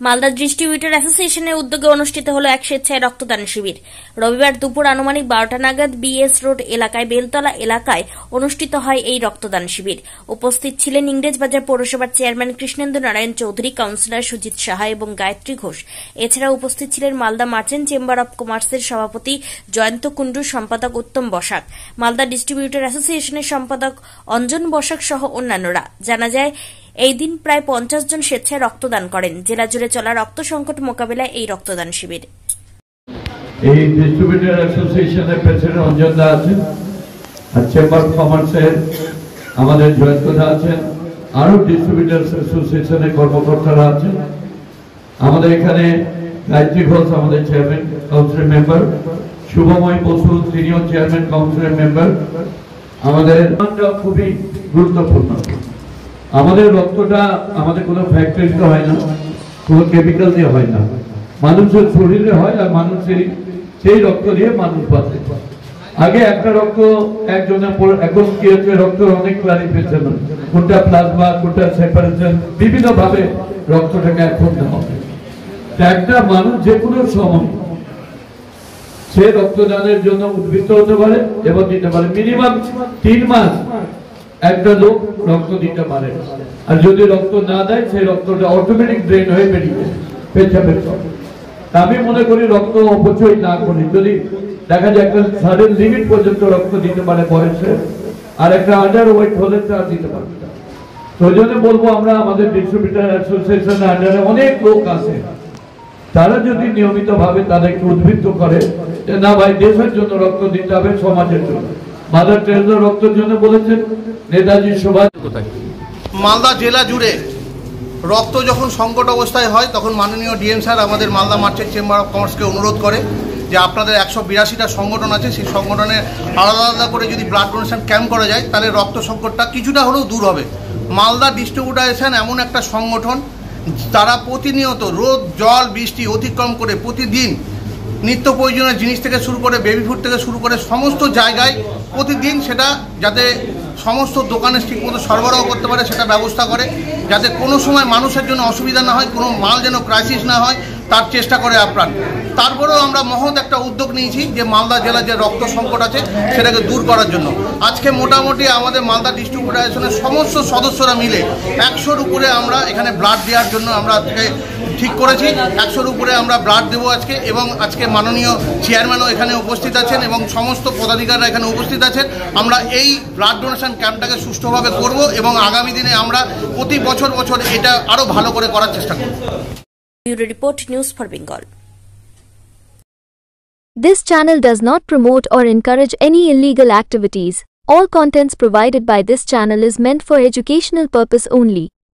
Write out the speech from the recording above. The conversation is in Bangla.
মালদা ডিস্ট্রিবিউটর অ্যাসোসিয়েশনের উদ্যোগে অনুষ্ঠিত হলো এক স্বেচ্ছায় রক্তদান শিবির। রবিবার দুপুর আনুমানিক 12টা নাগাদ বিএস রোড এলাকায় বেলতলা এলাকায় অনুষ্ঠিত হয় এই রক্তদান শিবির। উপস্থিত ছিলেন ইংরেজবাজার পৌরসভার চেয়ারম্যান কৃষ্ণেন্দু নারায়ণ চৌধুরী, কাউন্সিলর সুজিত সাহা এবং গায়ত্রী ঘোষ। এছাড়াও উপস্থিত ছিলেন মালদা মার্চেন্ট চেম্বার অব কমার্সের সভাপতি জয়ন্ত কুণ্ডু, সম্পাদক উত্তম বসাক, মালদা ডিস্ট্রিবিউটর অ্যাসোসিয়েশনের সম্পাদক অঞ্জন বসাক সহ অন্যান্যরা। জানা যায়, এই দিন প্রায় 50 জন স্বেচ্ছায় রক্তদান করেন। জেলা জুড়ে চলা রক্ত সংকট মোকাবিলায় এই রক্তদান শিবির। এই ডিস্ট্রিবিউটর অ্যাসোসিয়েশনের প্রেসিডেন্ট অঞ্জন দা আছেন, আর চেম্বার অফ কমার্সের আমাদের জয়ন্ত দা আছেন, আরো ডিস্ট্রিবিউটর অ্যাসোসিয়েশনের কর্মকর্তারা আছেন। আমাদের এখানে গায়ত্রী ঘোষ আমাদের chairman council member, Shubhamoy Basu তিনিও চেয়ারম্যান কাউন্সিল মেম্বার। আমাদের খুবই গুরুত্বপূর্ণ। আমাদের রক্তটা আমাদের কোনো ফ্যাক্টরিতে হয় না, কোনো কেমিক্যাল দিয়ে হয় না, মানুষের শরীরে হয়, আর মানুষের সেই রক্ত দিয়ে মানুষ বাঁচে। আগে একটা রক্ত একজনের পর, এখন কি হচ্ছে রক্তের অনেক ক্লারিফিকেশন, কোনটা প্লাজমা, কোনটা সেপারেশন, বিভিন্ন ভাবে রক্তটাকে এখন দেওয়া হবে। একটা মানুষ যে কোনো সময় সে রক্তদানের জন্য উদ্বৃত্ত হতে পারে এবং দিতে পারে। মিনিমাম 3 মাস একটা লোক রক্ত দিতে পারে, আর যদি রক্ত না দেয় সেই রক্তটা অটোমেটিক ড্রেন হয়ে বেরিয়ে পেছাবে। আমি মনে করি রক্ত অপচয় না করি। যদি দেখা যায় একটা সার্টেন লিমিট পর্যন্ত রক্ত দিতে পারে বয়সে, আর একটা আন্ডার ওয়েট হলে তার দিতে পারবে। তো ওই জন্য বলবো, আমরা আমাদের ডিস্ট্রিবিউটর অ্যাসোসিয়েশনের আন্ডারে অনেক লোক আছে, তারা যদি নিয়মিত ভাবে তাদেরকে উদ্বৃত্ত করে যে না ভাই, দেশের জন্য রক্ত দিতে হবে, সমাজের জন্য। মাদার টেরেসা রক্তের জন্য বলেছেন, নেতাজি সুভাষ। মালদা জেলা জুড়ে রক্ত যখন সংকট অবস্থায় হয়, তখন মাননীয় ডিএম স্যার আমাদের মালদা মার্চেন্ট চেম্বার অফ কমার্সকে অনুরোধ করে যে আপনাদের 182টা সংগঠন আছে, সেই সংগঠনের আলাদা আলাদা করে যদি ব্লাড ডোনেশন ক্যাম্প করা যায়, তাহলে রক্ত সংকটটা কিছুটা হলেও দূর হবে। মালদা ডিস্ট্রিবিউটার এমন একটা সংগঠন, তারা প্রতিনিয়ত রোদ জল বৃষ্টি অতিক্রম করে প্রতিদিন নিত্য প্রয়োজনীয় জিনিস থেকে শুরু করে বেবি ফুড থেকে শুরু করে সমস্ত জায়গায় প্রতিদিন সেটা যাতে সমস্ত দোকানে ঠিকমতো সরবরাহ করতে পারে সেটা ব্যবস্থা করে, যাতে কোনো সময় মানুষের জন্য অসুবিধা না হয়, কোনো মাল যেন ক্রাইসিস না হয়, তার চেষ্টা করে আপ্রাণ। তারপরেও আমরা মহৎ একটা উদ্যোগ নিয়েছি যে মালদা জেলার যে রক্ত সংকট আছে সেটাকে দূর করার জন্য। আজকে মোটামুটি আমাদের মালদা ডিস্ট্রিবিউটর অ্যাসোসিয়েশনের সমস্ত সদস্যরা মিলে 100-র উপরে আমরা এখানে ব্লাড দেওয়ার জন্য আমরা ঠিক করেছি। 100-র উপরে আমরা ব্লাড দেবো আজকে, এবং আজকে মাননীয় চেয়ারম্যানও এখানে উপস্থিত আছেন এবং সমস্ত পদাধিকারীরা এখানে উপস্থিত আছেন। আমরা এই ব্লাড ডোনেশন ক্যাম্পটাকে সুষ্ঠুভাবে করব এবং আগামী দিনে আমরা প্রতি বছর এটা আরও ভালো করে করার চেষ্টা করব। Bureau Report, News for Bengal. This channel does not promote or encourage any illegal activities. All contents provided by this channel is meant for educational purpose only.